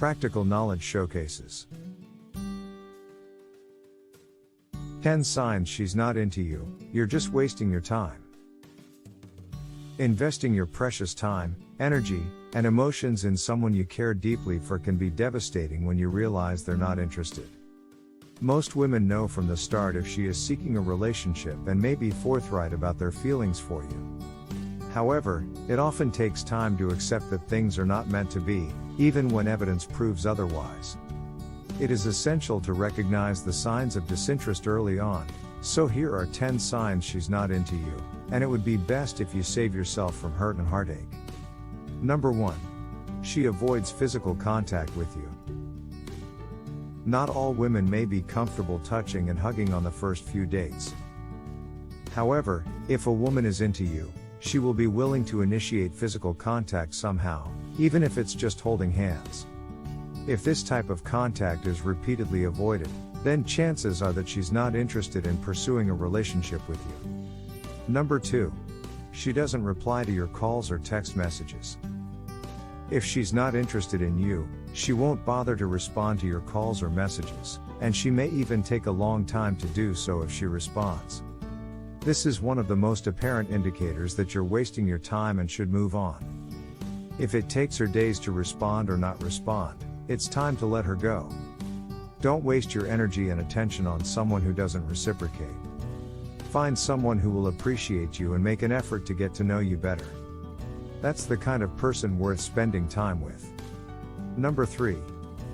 Practical knowledge showcases. 10 signs she's not into you. You're just wasting your time. Investing your precious time, energy, and emotions in someone you care deeply for can be devastating when you realize they're not interested. Most women know from the start if she is seeking a relationship and may be forthright about their feelings for you. However, it often takes time to accept that things are not meant to be, even when evidence proves otherwise. It is essential to recognize the signs of disinterest early on, so here are 10 signs she's not into you, and it would be best if you save yourself from hurt and heartache. Number 1. She avoids physical contact with you. Not all women may be comfortable touching and hugging on the first few dates. However, if a woman is into you, she will be willing to initiate physical contact somehow, even if it's just holding hands. If this type of contact is repeatedly avoided, then chances are that she's not interested in pursuing a relationship with you. Number 2. She doesn't reply to your calls or text messages. If she's not interested in you, she won't bother to respond to your calls or messages, and she may even take a long time to do so if she responds. This is one of the most apparent indicators that you're wasting your time and should move on. If it takes her days to respond or not respond, it's time to let her go. Don't waste your energy and attention on someone who doesn't reciprocate. Find someone who will appreciate you and make an effort to get to know you better. That's the kind of person worth spending time with. Number 3.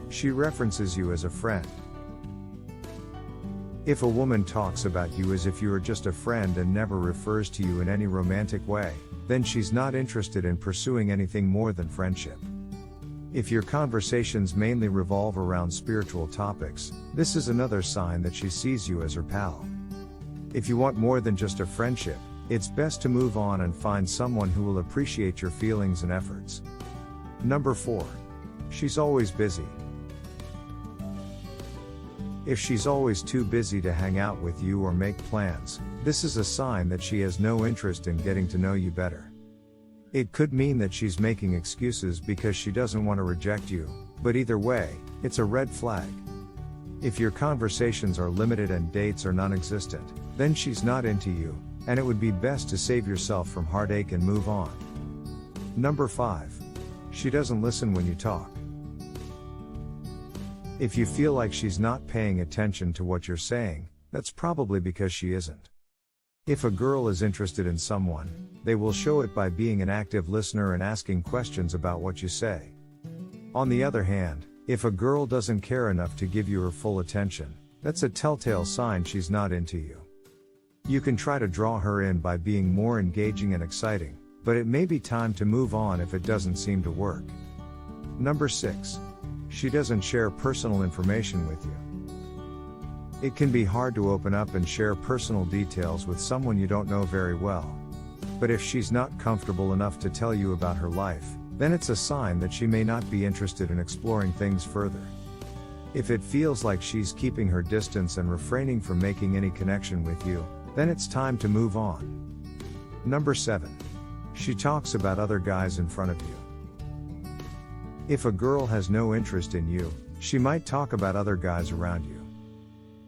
She references you as a friend. If a woman talks about you as if you are just a friend and never refers to you in any romantic way, then she's not interested in pursuing anything more than friendship. If your conversations mainly revolve around spiritual topics, this is another sign that she sees you as her pal. If you want more than just a friendship, it's best to move on and find someone who will appreciate your feelings and efforts. Number 4. She's always busy. If she's always too busy to hang out with you or make plans, this is a sign that she has no interest in getting to know you better. It could mean that she's making excuses because she doesn't want to reject you, but either way, it's a red flag. If your conversations are limited and dates are non-existent, then she's not into you, and it would be best to save yourself from heartache and move on. Number 5. She doesn't listen when you talk. If you feel like she's not paying attention to what you're saying, that's probably because she isn't. If a girl is interested in someone, they will show it by being an active listener and asking questions about what you say. On the other hand, if a girl doesn't care enough to give you her full attention, that's a telltale sign she's not into you. You can try to draw her in by being more engaging and exciting, but it may be time to move on if it doesn't seem to work. Number 6. She doesn't share personal information with you. It can be hard to open up and share personal details with someone you don't know very well. But if she's not comfortable enough to tell you about her life, then it's a sign that she may not be interested in exploring things further. If it feels like she's keeping her distance and refraining from making any connection with you, then it's time to move on. Number 7. She talks about other guys in front of you. If a girl has no interest in you, she might talk about other guys around you.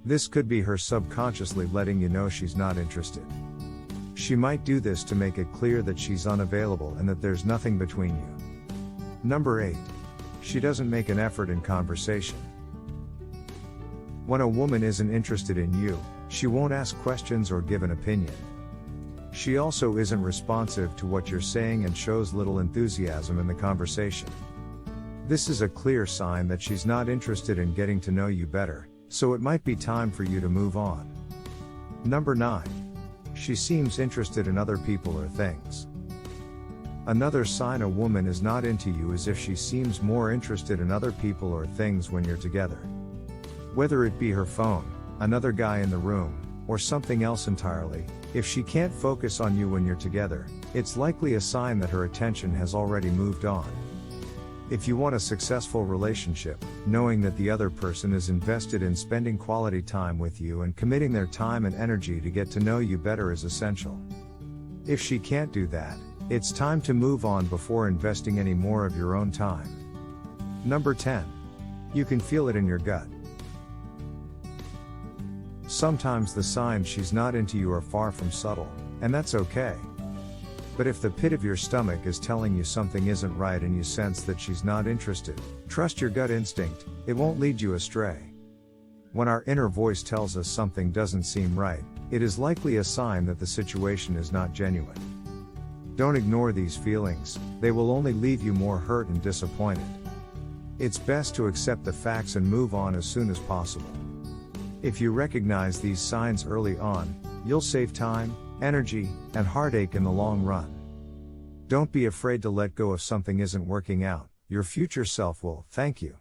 This could be her subconsciously letting you know she's not interested. She might do this to make it clear that she's unavailable and that there's nothing between you. Number 8. She doesn't make an effort in conversation. When a woman isn't interested in you, she won't ask questions or give an opinion. She also isn't responsive to what you're saying and shows little enthusiasm in the conversation. This is a clear sign that she's not interested in getting to know you better, so it might be time for you to move on. Number 9. She seems interested in other people or things. Another sign a woman is not into you is if she seems more interested in other people or things when you're together. Whether it be her phone, another guy in the room, or something else entirely, if she can't focus on you when you're together, it's likely a sign that her attention has already moved on. If you want a successful relationship, knowing that the other person is invested in spending quality time with you and committing their time and energy to get to know you better is essential. If she can't do that, it's time to move on before investing any more of your own time. Number 10. You can feel it in your gut. Sometimes the signs she's not into you are far from subtle, and that's okay. But if the pit of your stomach is telling you something isn't right and you sense that she's not interested, trust your gut instinct, it won't lead you astray. When our inner voice tells us something doesn't seem right, it is likely a sign that the situation is not genuine. Don't ignore these feelings, they will only leave you more hurt and disappointed. It's best to accept the facts and move on as soon as possible. If you recognize these signs early on, you'll save time, energy, and heartache in the long run. Don't be afraid to let go if something isn't working out, your future self will thank you.